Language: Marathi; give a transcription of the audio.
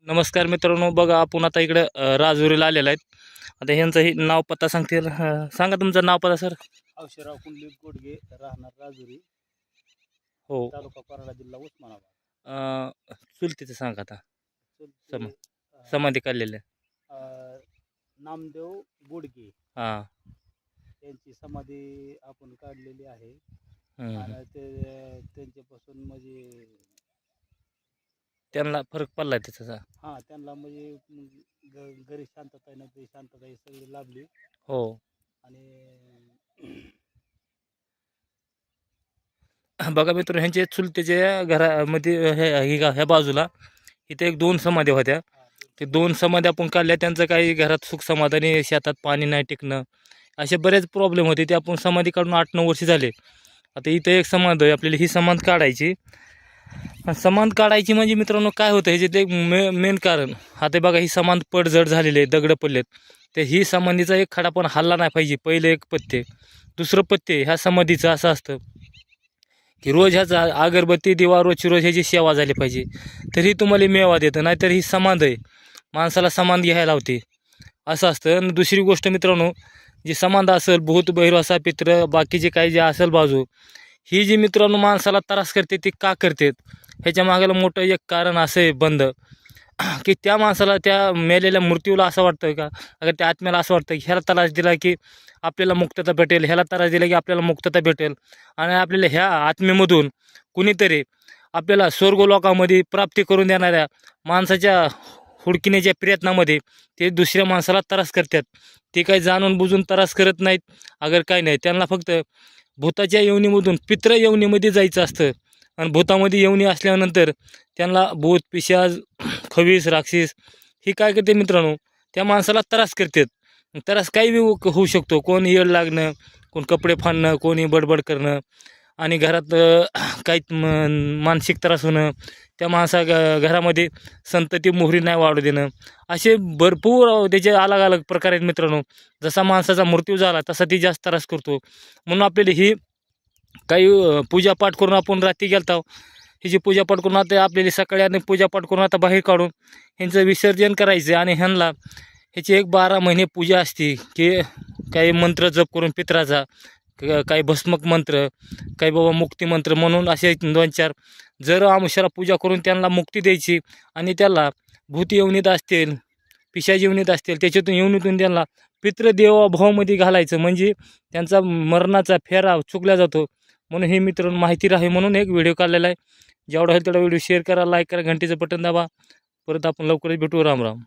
नमस्कार मित्रांनो, बघा आपण आता इकडे राजुरीला आलेला आहेत. आता ह्यांचं नाव पत्ता सांगतील. सांगा तुमचं नाव पत्ता सर. अवशराव कुंडलिक गोडगे, राहणार राजुरी, हो. तालुका पराडा, जिल्हा उस्मानाबाद. चुलतीचं सांगा आता. चुलते, समाधी काढलेले. नामदेव गोडगे हां. यांची समाधी आपण काढलेली आहे. हम्म. आणि त्यांच्यापासून म्हणजे त्यांना फरक पडलाय त्याचा. त्यांना म्हणजे घरी शांतता नाही, ते शांतता ही सगळी लाभली. हो. आणि बघा मित्र, ह्यांचे चुलतेच्या घरामध्ये ह्या बाजूला इथे एक 2 समाध्या होत्या. ते 2 समाध्या आपण काढल्या. त्यांचं काही घरात सुख समाधानी, शेतात पाणी नाही टिकणं, असे बरेच प्रॉब्लेम होते. ते आपण समाधी काढून 8-9 वर्ष झाले. आता इथे एक समाधी आहे, आपल्याला ही समाधी काढायची. समाध काढायची म्हणजे मित्रांनो काय होतं, ह्याचे ते मेन कारण. आता बघा, ही समाध पडझड झालेली आहे, दगड पडलेत. तर ही समाधीचा एक खडा पण हल्ला नाही पाहिजे. पहिले एक पत्ते. दुसरं पत्ते ह्या समाधीचं असं असतं की रोज ह्याचा अगरबत्ती दिवा रोजची रोज ह्याची सेवा झाली पाहिजे, तरी तुम्हाला मेवा देतं. नाहीतर ही समाध आहे, माणसाला समाध घ्यायला लावते, असं असतं. आणि दुसरी गोष्ट मित्रांनो, जी समाध असेल, भूत भैरवासा पित्र बाकीचे काही जे असेल बाजू, ही जी मित्रांनो माणसाला त्रास करते, ती का करतात, ह्याच्या मागायला मोठं एक कारण असं आहे बंद, की त्या माणसाला, त्या मेलेल्या मृत्यूला असं वाटतं का, अगर त्या आत्म्याला असं वाटतं की ह्याला त्रास दिला की आपल्याला मुक्तता भेटेल, ह्याला त्रास दिला की आपल्याला मुक्तता भेटेल, आणि आपल्याला ह्या आत्मेमधून कुणीतरी आपल्याला स्वर्गलोकामध्ये प्राप्ती करून देणाऱ्या माणसाच्या हुडकिण्याच्या प्रयत्नामध्ये ते दुसऱ्या माणसाला त्रास करतात. ते काही जाणून बुजून त्रास करत नाहीत, अगर काही नाही. त्यांना फक्त भूताच्या येवणीमधून पित्र येवणीमध्ये जायचं असतं. आणि भूतामध्ये येवणी असल्यानंतर त्यांना भूत पिशाच खवीस राक्षस ही काय करते मित्रांनो, त्या माणसाला त्रास करतात. त्रास काही बी होऊ शकतो. कोण येड लागणं, कोण कपडे फाडणं, कोणी बडबड करणं, आणि घरात काही मानसिक त्रास होणं, त्या घरामध्ये संतती मोहरी नाही वाढू देणं, असे भरपूर त्याचे अलग अलग प्रकार आहेत मित्रांनो. जसा माणसाचा मृत्यू झाला तसा ती जास्त त्रास करतो. म्हणून आपल्याला ही काही पूजापाठ करून आपण रात्री गेलतो, हिची पूजापाठ करून आता आपल्याला सकाळी आणि पूजापाठ करून आता बाहेर काढून ह्यांचं विसर्जन करायचं. आणि ह्यांना ह्याची एक 12 महिने पूजा असते, की काही मंत्र जप करून पित्राचा, काही भस्मक मंत्र, काही बाबा मुक्ती मंत्र म्हणून असे 2-4 जर आमुष्याला पूजा करून त्यांना मुक्ती द्यायची. आणि त्याला भूत येवणीत असतील, पिशाची येवणीत असतील, त्याच्यातून येवणीतून त्यांना पितृदेवाभावामध्ये घालायचं, म्हणजे त्यांचा मरणाचा फेरा चुकला जातो. म्हणून हे मित्रांनो माहिती राहावी म्हणून एक व्हिडिओ काढलेला आहे. जेवढा होईल तेवढा व्हिडिओ शेअर करा, लाईक करा, घंटीचं बटन दाबा. परत आपण लवकरच भेटू. राम राम.